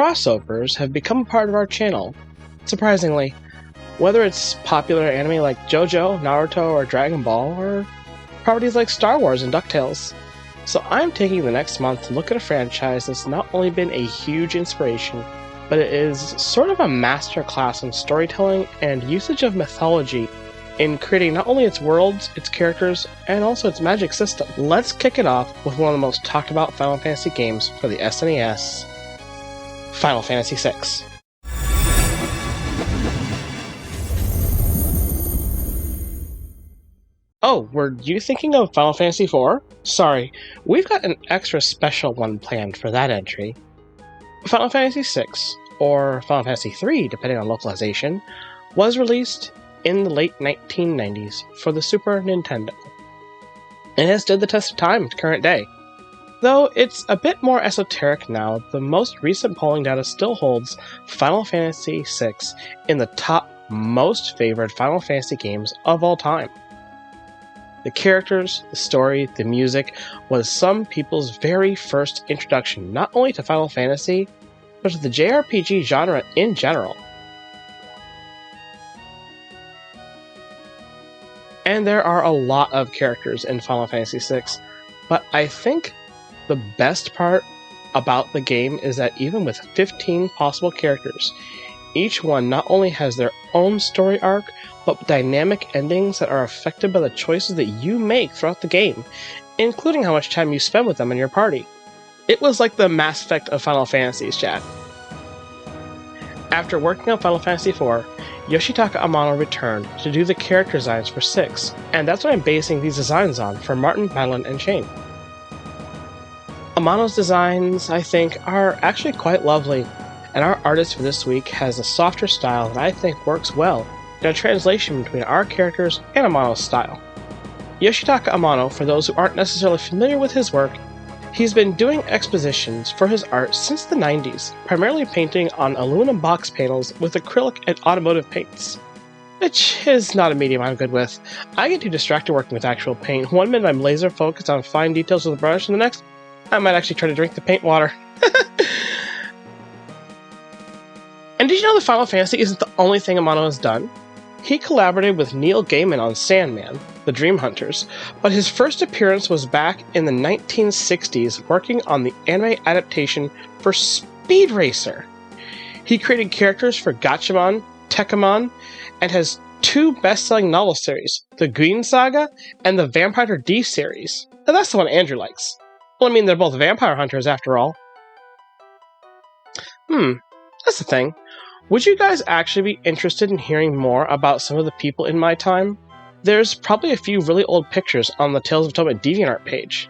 crossovers have become a part of our channel, surprisingly. Whether it's popular anime like JoJo, Naruto, or Dragon Ball, or properties like Star Wars and DuckTales. So I'm taking the next month to look at a franchise that's not only been a huge inspiration, but it is sort of a masterclass in storytelling and usage of mythology in creating not only its worlds, its characters, and also its magic system. Let's kick it off with one of the most talked about Final Fantasy games for the SNES, Final Fantasy VI. Oh, were you thinking of Final Fantasy IV? Sorry, we've got an extra special one planned for that entry. Final Fantasy VI, or Final Fantasy III depending on localization, was released in the late 1990s for the Super Nintendo, and has stood the test of time to current day. Though it's a bit more esoteric now, the most recent polling data still holds Final Fantasy VI in the top most favored Final Fantasy games of all time. The characters, the story, the music was some people's very first introduction not only to Final Fantasy, but to the JRPG genre in general. And there are a lot of characters in Final Fantasy VI, but I think the best part about the game is that even with 15 possible characters, each one not only has their own story arc, but dynamic endings that are affected by the choices that you make throughout the game, including how much time you spend with them in your party. It was like the Mass Effect of Final Fantasies, chat. After working on Final Fantasy IV, Yoshitaka Amano returned to do the character designs for 6, and that's what I'm basing these designs on for Martin, Madeline, and Shane. Amano's designs, I think, are actually quite lovely, and our artist for this week has a softer style that I think works well in a translation between our characters and Amano's style. Yoshitaka Amano, for those who aren't necessarily familiar with his work, he's been doing expositions for his art since the 90s, primarily painting on aluminum box panels with acrylic and automotive paints, which is not a medium I'm good with. I get too distracted working with actual paint. One minute I'm laser focused on fine details with a brush, and the next I might actually try to drink the paint water. And did you know that Final Fantasy isn't the only thing Amano has done? He collaborated with Neil Gaiman on Sandman, The Dream Hunters, but his first appearance was back in the 1960s working on the anime adaptation for Speed Racer. He created characters for Gatchaman, Tekkamon, and has 2 best-selling novel series, the Green Saga and the Vampire D series. Now that's the one Andrew likes. Well, I mean, they're both vampire hunters after all. That's the thing. Would you guys actually be interested in hearing more about some of the people in my time? There's probably a few really old pictures on the Tales of Atonement DeviantArt page.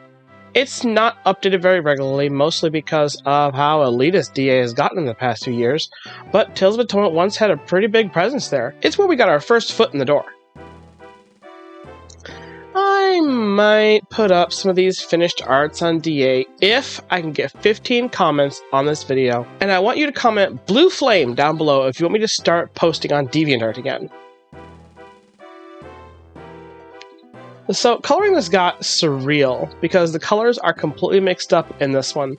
It's not updated very regularly, mostly because of how elitist DA has gotten in the past few years, but Tales of Atonement once had a pretty big presence there. It's where we got our first foot in the door. I might put up some of these finished arts on DA if I can get 15 comments on this video, and I want you to comment blue flame down below if you want me to start posting on DeviantArt again. So coloring this got surreal because the colors are completely mixed up in this one.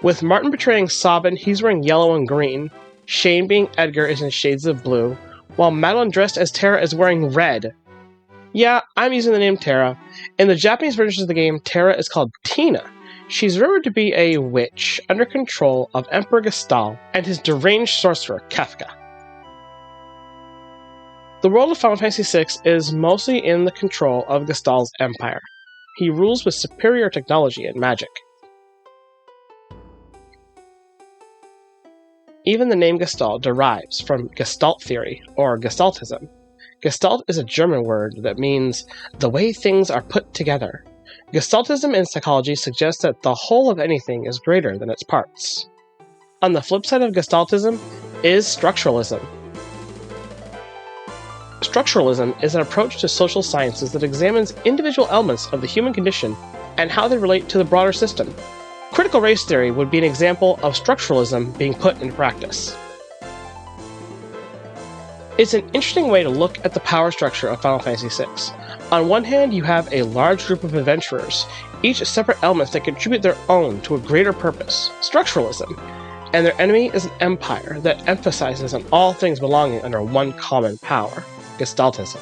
With Martin portraying Sabin, he's wearing yellow and green. Shane being Edgar is in shades of blue, while Madeline dressed as Terra is wearing red. Yeah, I'm using the name Terra. In the Japanese versions of the game, Terra is called Tina. She's rumored to be a witch under control of Emperor Gestal and his deranged sorcerer, Kefka. The world of Final Fantasy VI is mostly in the control of Gestal's empire. He rules with superior technology and magic. Even the name Gestalt derives from Gestalt theory, or Gestaltism. Gestalt is a German word that means the way things are put together. Gestaltism in psychology suggests that the whole of anything is greater than its parts. On the flip side of Gestaltism is Structuralism. Structuralism is an approach to social sciences that examines individual elements of the human condition and how they relate to the broader system. Critical race theory would be an example of structuralism being put into practice. It's an interesting way to look at the power structure of Final Fantasy VI. On one hand, you have a large group of adventurers, each separate elements that contribute their own to a greater purpose, structuralism. and their enemy is an empire that emphasizes on all things belonging under one common power, Gestaltism.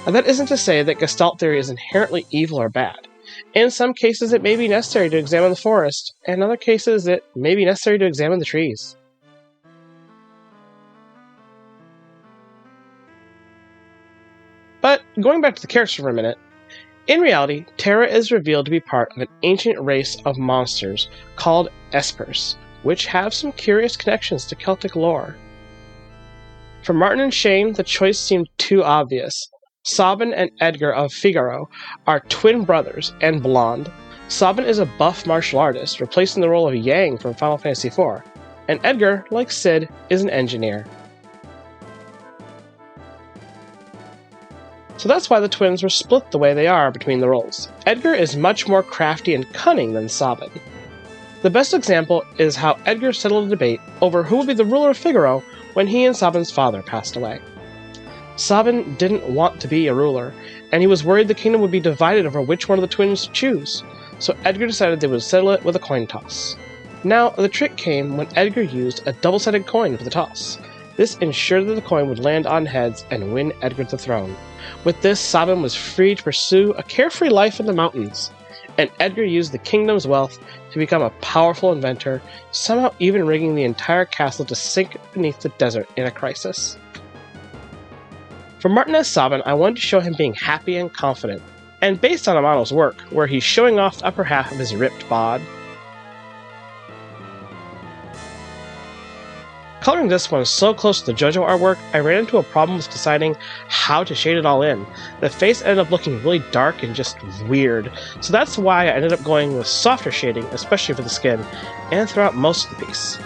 Now, that isn't to say that Gestalt theory is inherently evil or bad. In some cases, it may be necessary to examine the forest, and in other cases, it may be necessary to examine the trees. But going back to the characters for a minute, in reality, Terra is revealed to be part of an ancient race of monsters called Espers, which have some curious connections to Celtic lore. For Martin and Shane, the choice seemed too obvious. Sabin and Edgar of Figaro are twin brothers and blonde. Sabin is a buff martial artist, replacing the role of Yang from Final Fantasy IV, and Edgar, like Sid, is an engineer. So that's why the twins were split the way they are between the roles. Edgar is much more crafty and cunning than Sabin. The best example is how Edgar settled a debate over who would be the ruler of Figaro when he and Sabin's father passed away. Sabin didn't want to be a ruler, and he was worried the kingdom would be divided over which one of the twins to choose, so Edgar decided they would settle it with a coin toss. Now, the trick came when Edgar used a double-sided coin for the toss. This ensured that the coin would land on heads and win Edgar the throne. With this, Sabin was free to pursue a carefree life in the mountains, and Edgar used the kingdom's wealth to become a powerful inventor, somehow even rigging the entire castle to sink beneath the desert in a crisis. For Martin as Sabin, I wanted to show him being happy and confident, and based on Amano's work, where he's showing off the upper half of his ripped bod. Coloring this one so close to the JoJo artwork, I ran into a problem with deciding how to shade it all in. The face ended up looking really dark and just weird, so that's why I ended up going with softer shading, especially for the skin, and throughout most of the piece.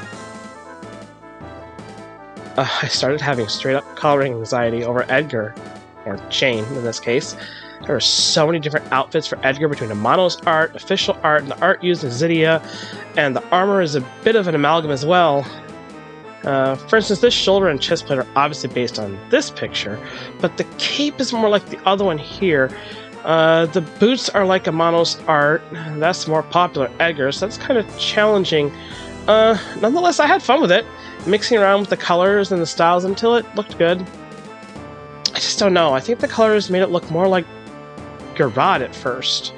I started having straight-up coloring anxiety over Edgar, or Shane in this case. There were so many different outfits for Edgar between Amano's art, official art, and the art used in Zydia, and the armor is a bit of an amalgam as well. For instance, this shoulder and chest plate are obviously based on this picture, but the cape is more like the other one here. The boots are like Amano's art. That's more popular Edgar, so that's kind of challenging. Nonetheless, I had fun with it, mixing around with the colors and the styles until it looked good. I just don't know. I think the colors made it look more like Garad at first.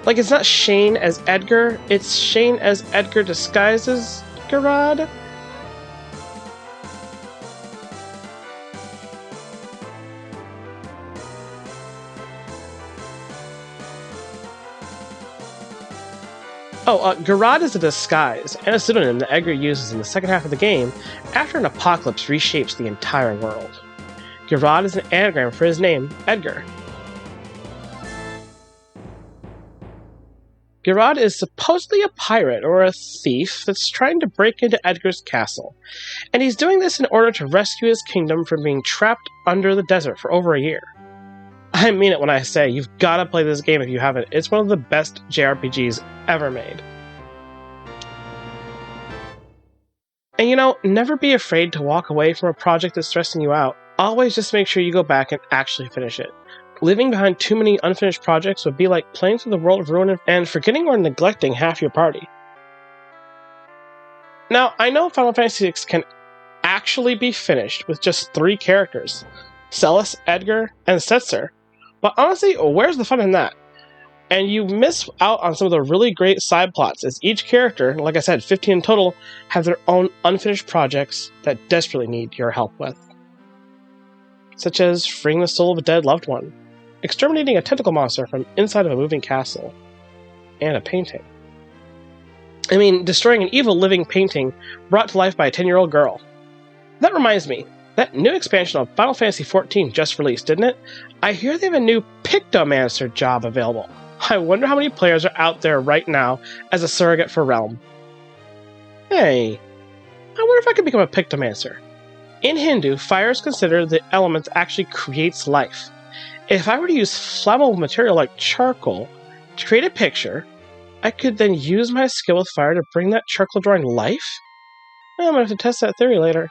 Like, it's not Shane as Edgar, it's Shane as Edgar disguised as Garad. Garad is a disguise and a pseudonym that Edgar uses in the second half of the game after an apocalypse reshapes the entire world. Garad is an anagram for his name, Edgar. Garad is supposedly a pirate or a thief that's trying to break into Edgar's castle, and he's doing this in order to rescue his kingdom from being trapped under the desert for over a year. I mean it when I say you've got to play this game if you haven't. It's one of the best JRPGs ever made. And never be afraid to walk away from a project that's stressing you out. Always just make sure you go back and actually finish it. Leaving behind too many unfinished projects would be like playing through the world of Ruin and forgetting or neglecting half your party. Now, I know Final Fantasy VI can actually be finished with just 3 characters, Celis, Edgar, and Setzer, but honestly, where's the fun in that? And you miss out on some of the really great side plots, as each character, like I said, 15 in total, have their own unfinished projects that desperately need your help with. Such as freeing the soul of a dead loved one, exterminating a tentacle monster from inside of a moving castle, and a painting. I mean, destroying an evil living painting brought to life by a 10-year-old girl. That reminds me, that new expansion of Final Fantasy XIV just released, didn't it? I hear they have a new Pictomancer job available. I wonder how many players are out there right now as a surrogate for Realm. Hey, I wonder if I could become a Pictomancer. In Hindu, fire is considered the element that actually creates life. If I were to use flammable material like charcoal to create a picture, I could then use my skill with fire to bring that charcoal drawing to life? I'm going to have to test that theory later.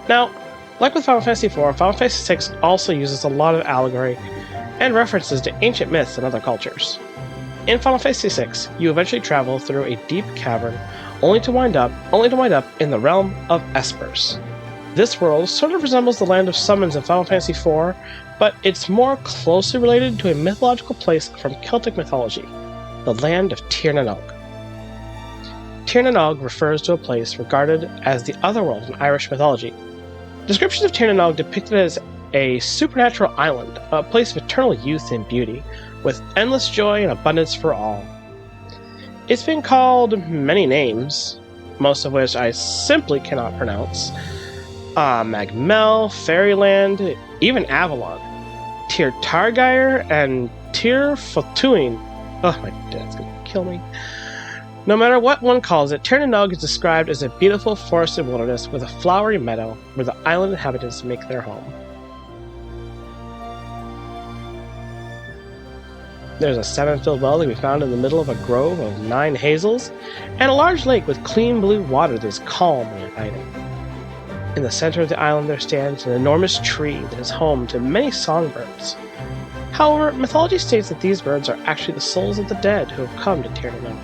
Now, like with Final Fantasy IV, Final Fantasy VI also uses a lot of allegory and references to ancient myths and other cultures. In Final Fantasy VI, you eventually travel through a deep cavern only to wind up in the realm of Espers. This world sort of resembles the land of summons in Final Fantasy IV, but it's more closely related to a mythological place from Celtic mythology, the land of Tír na nOg. Tír na nOg refers to a place regarded as the otherworld in Irish mythology. Descriptions of Tír na nOg depict it as a supernatural island, a place of eternal youth and beauty, with endless joy and abundance for all. It's been called many names, most of which I simply cannot pronounce. Magmel, Fairyland, even Avalon, Tír Targair, and Tír Fotuin. Oh, my dad's gonna kill me. No matter what one calls it, Tír na nOg is described as a beautiful forested wilderness with a flowery meadow where the island inhabitants make their home. There's a salmon-filled well that can be found in the middle of a grove of 9 hazels, and a large lake with clean blue water that is calm and inviting. In the center of the island there stands an enormous tree that is home to many songbirds. However, mythology states that these birds are actually the souls of the dead who have come to Tír na nOg.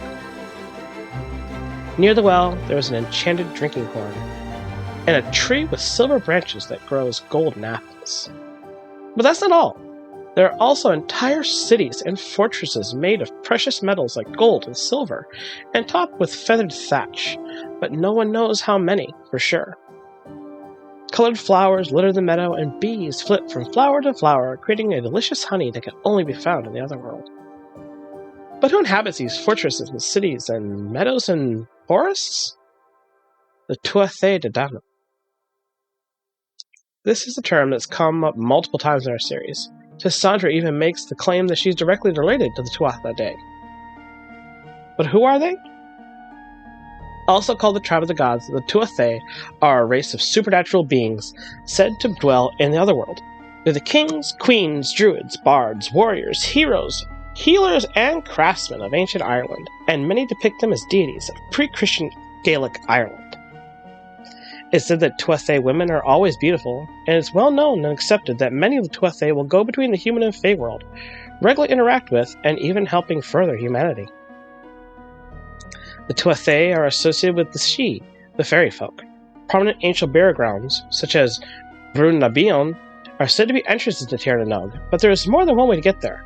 Near the well, there is an enchanted drinking horn, and a tree with silver branches that grows golden apples. But that's not all. There are also entire cities and fortresses made of precious metals like gold and silver, and topped with feathered thatch, but no one knows how many for sure. Colored flowers litter the meadow, and bees flit from flower to flower, creating a delicious honey that can only be found in the otherworld. But who inhabits these fortresses and cities and meadows and forests? The Tuatha De Danann. This is a term that's come up multiple times in our series. Cassandra even makes the claim that she's directly related to the Tuatha De. But who are they? Also called the Tribe of the Gods, the Tuatha are a race of supernatural beings said to dwell in the otherworld. They're the kings, queens, druids, bards, warriors, heroes, healers, and craftsmen of ancient Ireland, and many depict them as deities of pre-Christian Gaelic Ireland. It's said that Tuatha women are always beautiful, and it's well known and accepted that many of the Tuatha will go between the human and fae world, regularly interact with, and even helping further humanity. The Tuatha are associated with the Sidhe, the fairy folk. Prominent ancient Battlegrounds, such as Brún na Bíonn, are said to be entrances to Tír na nOg, but there is more than one way to get there.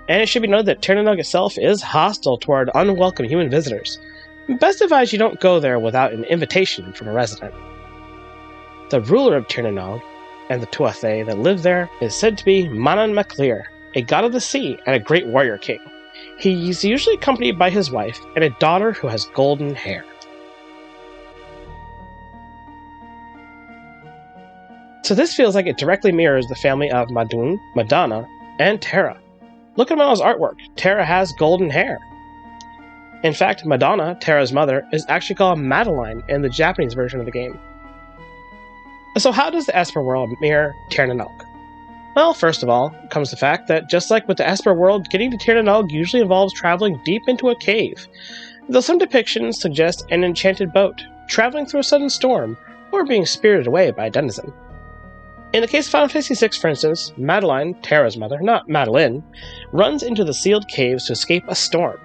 And it should be noted that Tír na nOg itself is hostile toward unwelcome human visitors. Best advise you don't go there without an invitation from a resident. The ruler of Tír na nOg, and the Tuatha that live there, is said to be Manan MacLear, a god of the sea and a great warrior king. He's usually accompanied by his wife and a daughter who has golden hair. So this feels like it directly mirrors the family of Madun, Madonna, and Terra. Look at Amano's artwork. Terra has golden hair. In fact, Madonna, Terra's mother, is actually called Madeline in the Japanese version of the game. So how does the Esper world mirror Tír na nOg? Well, first of all, comes the fact that just like with the Esper world, getting to Tír na nOg usually involves traveling deep into a cave, though some depictions suggest an enchanted boat, traveling through a sudden storm, or being spirited away by a denizen. In the case of Final Fantasy VI, for instance, Madeline, Terra's mother, not Madeline, runs into the sealed caves to escape a storm.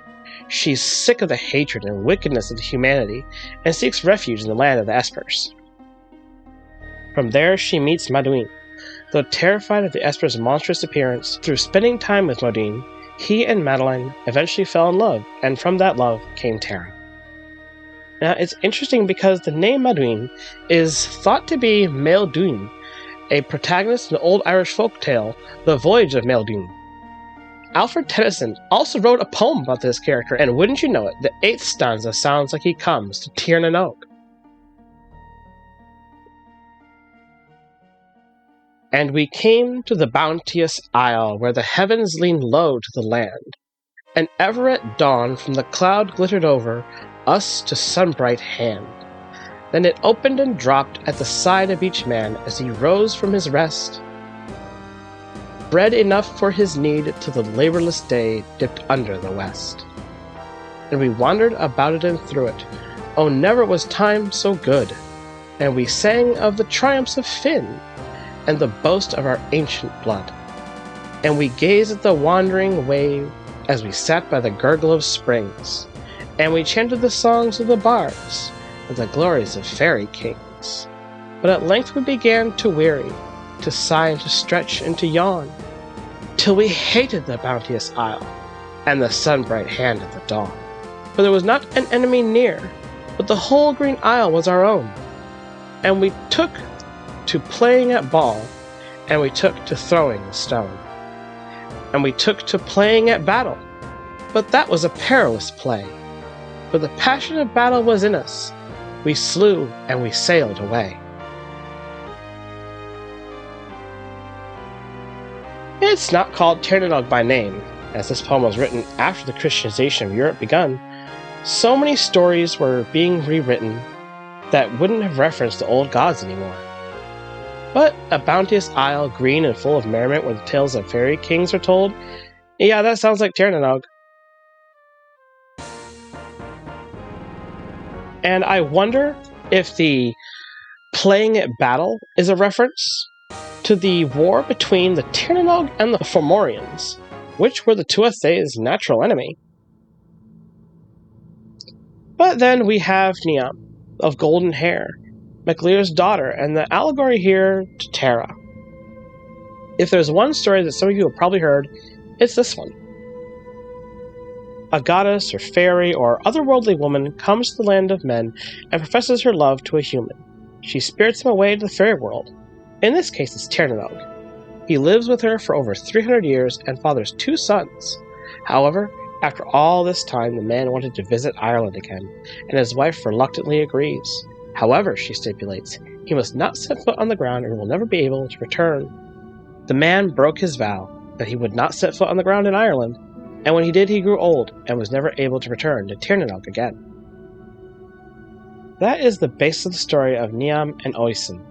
She's sick of the hatred and wickedness of humanity, and seeks refuge in the land of the Espers. From there, she meets Maduin. Though terrified of the Esper's monstrous appearance, through spending time with Maduin, he and Madeline eventually fell in love, and from that love came Terra. Now, it's interesting because the name Maduin is thought to be Maelduin, a protagonist in the old Irish folktale, The Voyage of Maelduin. Alfred Tennyson also wrote a poem about this character, and wouldn't you know it, the 8th stanza sounds like he comes to Tír na nOg. And we came to the bounteous isle, where the heavens leaned low to the land, and ever at dawn from the cloud glittered over us to sunbright hand. Then it opened and dropped at the side of each man as he rose from his rest. Bread enough for his need till the laborless day dipped under the west. And we wandered about it and through it. Oh, never was time so good. and we sang of the triumphs of Finn, and the boast of our ancient blood. And we gazed at the wandering wave as we sat by the gurgle of springs, and we chanted the songs of the bards and the glories of fairy kings. But at length we began to weary, to sigh and to stretch and to yawn, till we hated the bounteous isle and the sun-bright hand of the dawn. For there was not an enemy near, but the whole green isle was our own. And we took to playing at ball, and we took to throwing the stone. And we took to playing at battle, but that was a perilous play. For the passion of battle was in us, we slew and we sailed away. It's not called Terra by name, as this poem was written after the Christianization of Europe begun. So many stories were being rewritten that wouldn't have referenced the old gods anymore. But a bounteous isle, green and full of merriment where the tales of fairy kings are told, yeah, that sounds like Terra. And I wonder if the playing at battle is a reference to the war between the Terra and the Fomorians, which were the Tuathay's natural enemy. But then we have Niam, of golden hair, MacLear's daughter, and the allegory here to Terra. If there's one story that some of you have probably heard, it's this one. A goddess or fairy or otherworldly woman comes to the land of men and professes her love to a human. She spirits him away to the fairy world. In this case, it's Terra. He lives with her for over 300 years and fathers 2 sons. However, after all this time, the man wanted to visit Ireland again, and his wife reluctantly agrees. However, she stipulates, he must not set foot on the ground and will never be able to return. The man broke his vow that he would not set foot on the ground in Ireland, and when he did, he grew old and was never able to return to Tirnanog again. That is the basis of the story of Niam and Oisin.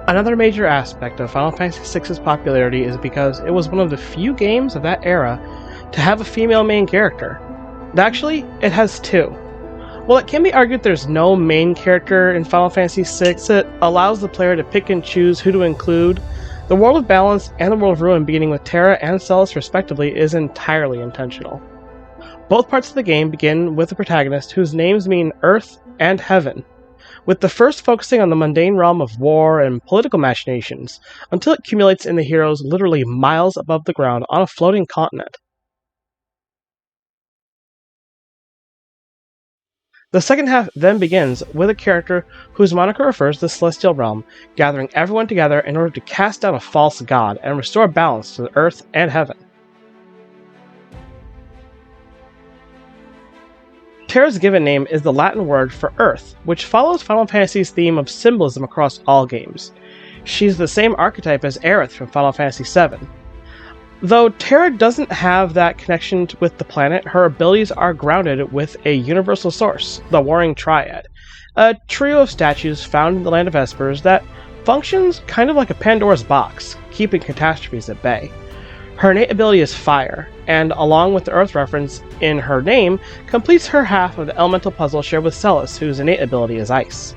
Another major aspect of Final Fantasy VI's popularity is because it was one of the few games of that era to have a female main character. Actually, it has 2. While it can be argued there's no main character in Final Fantasy VI that allows the player to pick and choose who to include, the World of Balance and the World of Ruin beginning with Terra and Celis respectively is entirely intentional. Both parts of the game begin with a protagonist whose names mean Earth and Heaven, with the first focusing on the mundane realm of war and political machinations, until it accumulates in the heroes literally miles above the ground on a floating continent. The second half then begins with a character whose moniker refers to the Celestial Realm, gathering everyone together in order to cast down a false god and restore balance to the Earth and Heaven. Terra's given name is the Latin word for Earth, which follows Final Fantasy's theme of symbolism across all games. She's the same archetype as Aerith from Final Fantasy VII. Though Terra doesn't have that connection with the planet, her abilities are grounded with a universal source, the Warring Triad, a trio of statues found in the land of Espers that functions kind of like a Pandora's box, keeping catastrophes at bay. Her innate ability is fire, and along with the Earth reference in her name, completes her half of the elemental puzzle shared with Celis, whose innate ability is ice.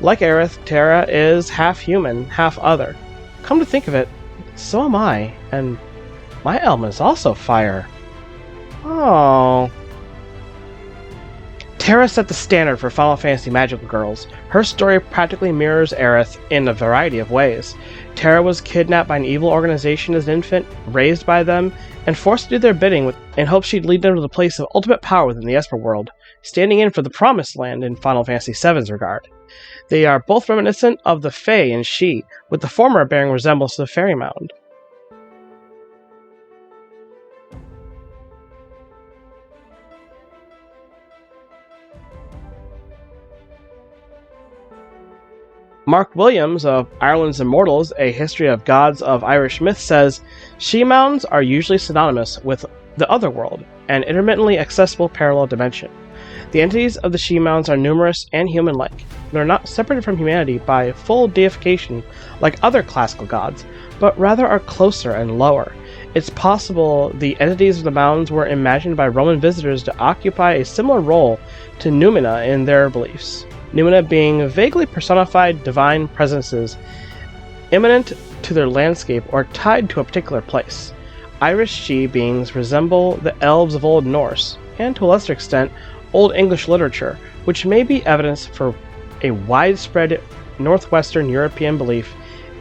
Like Aerith, Terra is half human, half other. Come to think of it, so am I, and my element is also fire. Oh. Terra set the standard for Final Fantasy magical girls. Her story practically mirrors Aerith in a variety of ways. Terra was kidnapped by an evil organization as an infant, raised by them, and forced to do their bidding in hopes she'd lead them to the place of ultimate power within the Esper world, standing in for the Promised Land in Final Fantasy VII's regard. They are both reminiscent of the Fae and She, with the former bearing resemblance to the Fairy Mound. Mark Williams of Ireland's Immortals, A History of Gods of Irish Myth says, She-Mounds are usually synonymous with the Otherworld, an intermittently accessible parallel dimension. The entities of the She-Mounds are numerous and human-like. They're not separated from humanity by full deification like other classical gods, but rather are closer and lower. It's possible the entities of the mounds were imagined by Roman visitors to occupy a similar role to Numina in their beliefs. Numina being vaguely personified divine presences immanent to their landscape or tied to a particular place. Irish She beings resemble the elves of Old Norse, and to a lesser extent, Old English literature, which may be evidence for a widespread northwestern European belief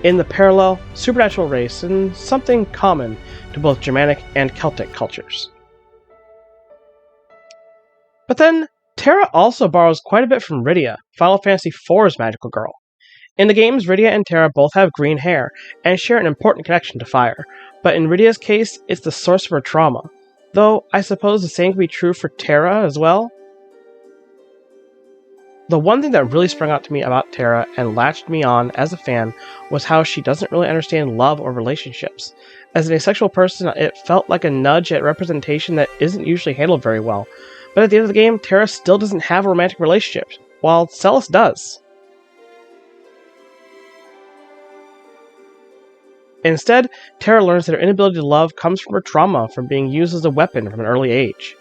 in the parallel supernatural race and something common to both Germanic and Celtic cultures. But then, Terra also borrows quite a bit from Rydia, Final Fantasy IV's magical girl. In the games, Rydia and Terra both have green hair, and share an important connection to fire, but in Rydia's case, it's the source of her trauma, though I suppose the same can be true for Terra as well. The one thing that really sprung out to me about Terra and latched me on as a fan was how she doesn't really understand love or relationships. As an asexual person, it felt like a nudge at representation that isn't usually handled very well. But at the end of the game, Terra still doesn't have a romantic relationship, while Celis does. Instead, Terra learns that her inability to love comes from her trauma from being used as a weapon from an early age.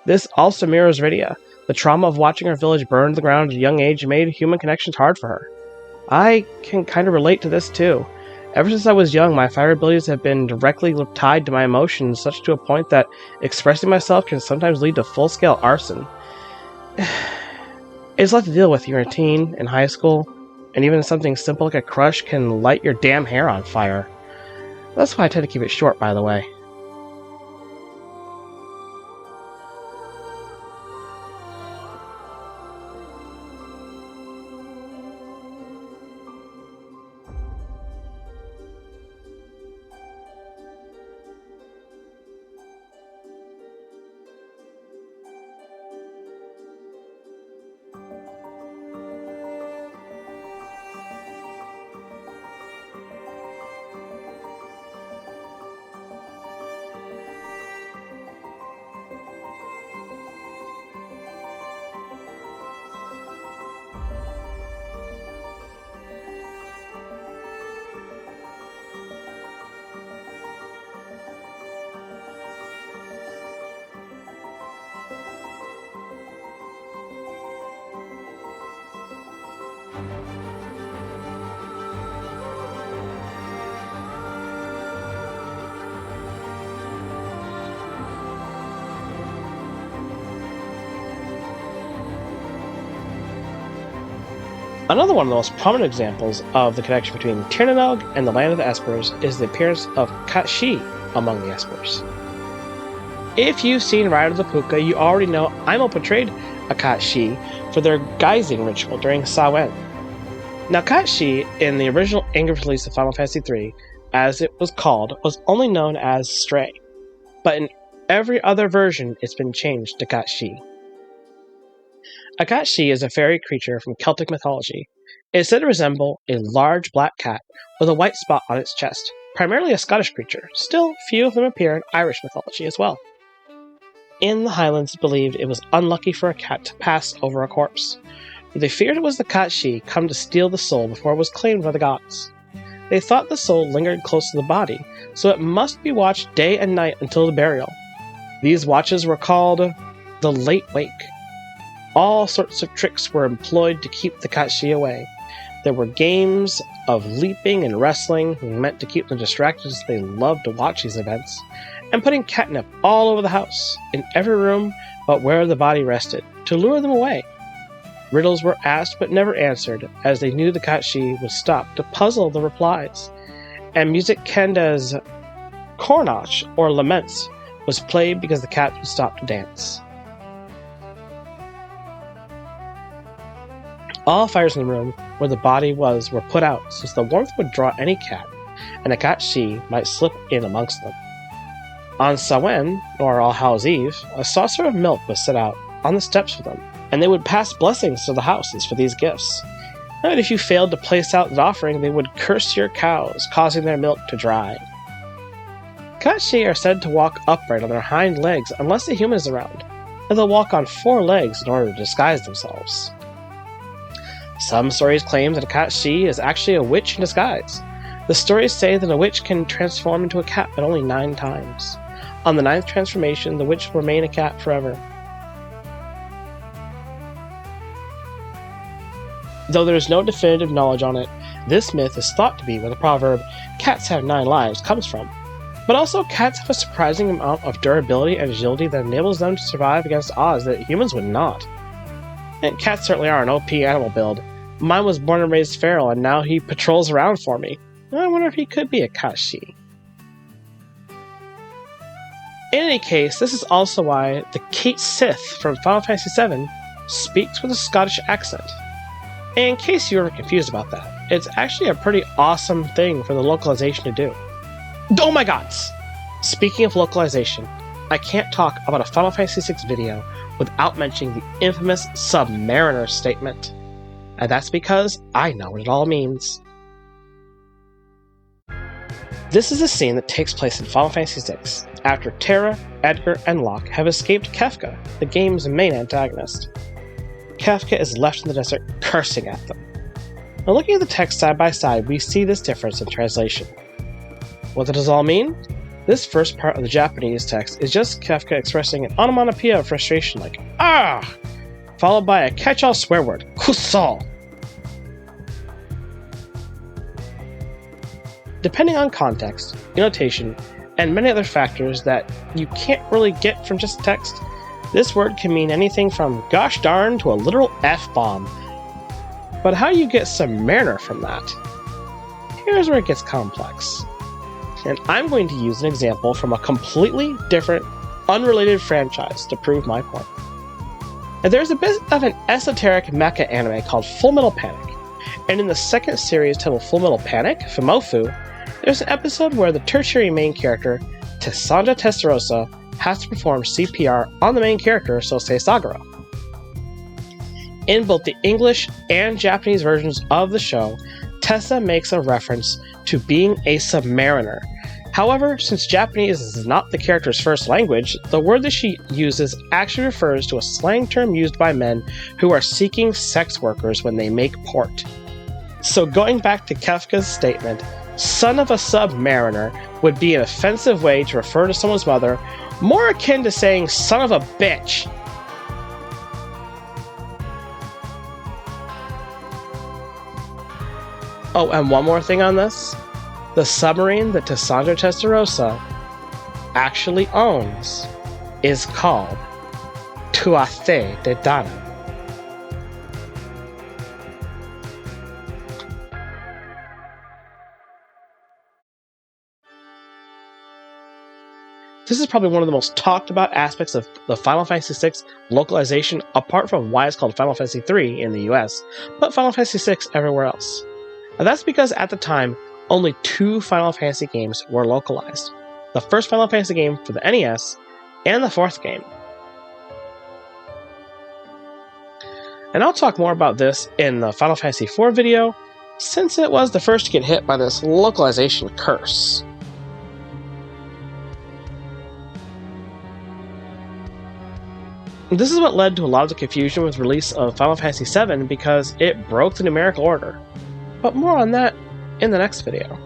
This also mirrors Rydia. The trauma of watching her village burn to the ground at a young age made human connections hard for her. I can kind of relate to this too. Ever since I was young, my fire abilities have been directly tied to my emotions, such to a point that expressing myself can sometimes lead to full-scale arson. It's a lot to deal with. You're a teen, in high school, and even something simple like a crush can light your damn hair on fire. That's why I tend to keep it short, by the way. Another one of the most prominent examples of the connection between Tír nOg and the land of the Espers is the appearance of Kat-Shi among the Espers. If you've seen Ride of the Puka, you already know Imo portrayed a Kat-Shi for their guising ritual during Samhain. Now Kat-Shi, in the original English release of Final Fantasy III, as it was called, was only known as Stray, but in every other version it's been changed to Kat-Shi. A Kat-Shi is a fairy creature from Celtic mythology. It is said to resemble a large black cat with a white spot on its chest, primarily a Scottish creature. Still, few of them appear in Irish mythology as well. In the Highlands, it's believed it was unlucky for a cat to pass over a corpse. They feared it was the Katshi come to steal the soul before it was claimed by the gods. They thought the soul lingered close to the body, so it must be watched day and night until the burial. These watches were called the Late Wake. All sorts of tricks were employed to keep the Katshi away. There were games of leaping and wrestling meant to keep them distracted as they loved to watch these events, and putting catnip all over the house, in every room but where the body rested, to lure them away. Riddles were asked but never answered, as they knew the Katshi would stop to puzzle the replies, and music kenned as Cornach or Laments was played because the cat would stop to dance. All fires in the room where the body was were put out, since the warmth would draw any cat, and a Katshi might slip in amongst them. On Samhain, or All Hallows Eve, a saucer of milk was set out on the steps for them, and they would pass blessings to the houses for these gifts. And if you failed to place out the offering, they would curse your cows, causing their milk to dry. Katshi are said to walk upright on their hind legs unless a human is around, and they'll walk on 4 legs in order to disguise themselves. Some stories claim that a Katshi is actually a witch in disguise. The stories say that a witch can transform into a cat but only 9 times. On the 9th transformation, the witch will remain a cat forever. Though there is no definitive knowledge on it, this myth is thought to be where the proverb, "cats have 9 lives," comes from. But also, cats have a surprising amount of durability and agility that enables them to survive against odds that humans would not. And cats certainly are an OP animal build. Mine was born and raised feral, and now he patrols around for me. I wonder if he could be a Katshi. In any case, this is also why the Kate Sith from Final Fantasy VII speaks with a Scottish accent. And in case you were confused about that, it's actually a pretty awesome thing for the localization to do. Oh my gods! Speaking of localization, I can't talk about a Final Fantasy VI video without mentioning the infamous Submariner statement. And that's because I know what it all means. This is a scene that takes place in Final Fantasy VI, after Terra, Edgar, and Locke have escaped Kefka, the game's main antagonist. Kefka is left in the desert cursing at them. Now, looking at the text side by side, we see this difference in translation. What does this all mean? This first part of the Japanese text is just Kefka expressing an onomatopoeia of frustration like, "Ah!" followed by a catch-all swear word, "Kusal." Depending on context, annotation, and many other factors that you can't really get from just text, this word can mean anything from gosh darn to a literal F-bomb. But how do you get Submariner from that? Here's where it gets complex. And I'm going to use an example from a completely different, unrelated franchise to prove my point. And there's a bit of an esoteric mecha anime called Full Metal Panic, and in the second series titled Full Metal Panic, Fumofu, there's an episode where the tertiary main character, Tessandra Testarossa, has to perform CPR on the main character, Sosei Sagara. In both the English and Japanese versions of the show, Tessa makes a reference to being a submariner. However, since Japanese is not the character's first language, the word that she uses actually refers to a slang term used by men who are seeking sex workers when they make port. So going back to Kefka's statement, son of a submariner would be an offensive way to refer to someone's mother, more akin to saying son of a bitch. Oh, and one more thing on this. The submarine that Tessandra Testarossa actually owns is called Tuathe de Dana. This is probably one of the most talked about aspects of the Final Fantasy VI localization, apart from why it's called Final Fantasy III in the US, but Final Fantasy VI everywhere else. And that's because at the time, only 2 Final Fantasy games were localized. The first Final Fantasy game for the NES, and the 4th game. And I'll talk more about this in the Final Fantasy IV video, since it was the first to get hit by this localization curse. This is what led to a lot of the confusion with the release of Final Fantasy VII because it broke the numerical order. But more on that in the next video.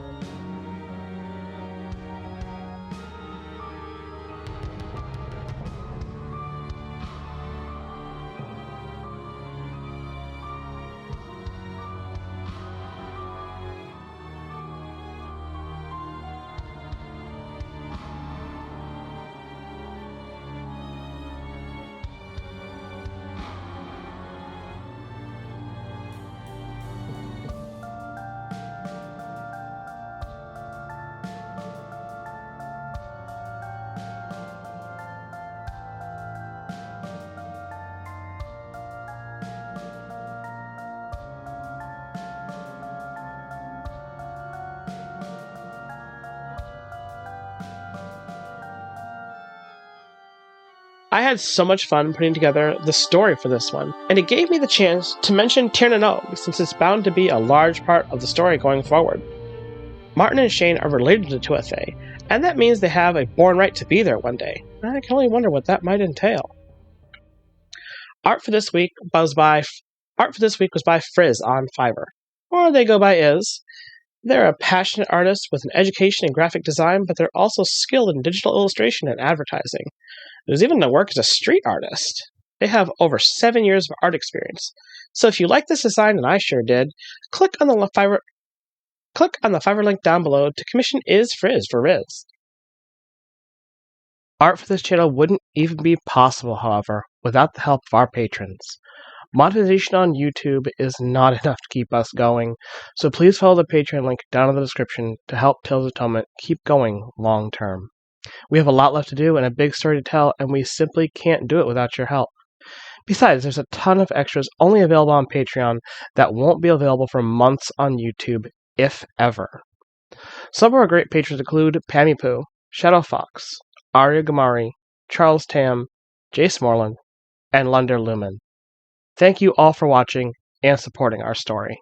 I had so much fun putting together the story for this one, and it gave me the chance to mention Tír and nOg, since it's bound to be a large part of the story going forward. Martin and Shane are related to Tuatha, and that means they have a born right to be there one day. I can only wonder what that might entail. Art for this week was by Frizz on Fiverr, or they go by Is. They're a passionate artist with an education in graphic design, but they're also skilled in digital illustration and advertising. There's even the work as a street artist. They have over 7 years of art experience. So if you like this design, and I sure did, click on the Fiverr link down below to commission Frizz for Riz. Art for this channel wouldn't even be possible, however, without the help of our patrons. Monetization on YouTube is not enough to keep us going, so please follow the Patreon link down in the description to help Tales of Atonement keep going long term. We have a lot left to do and a big story to tell, and we simply can't do it without your help. Besides, there's a ton of extras only available on Patreon that won't be available for months on YouTube, if ever. Some of our great patrons include Pammy Poo, Shadow Fox, Arya Gamari, Charles Tam, Jace Moreland, and Lunder Lumen. Thank you all for watching and supporting our story.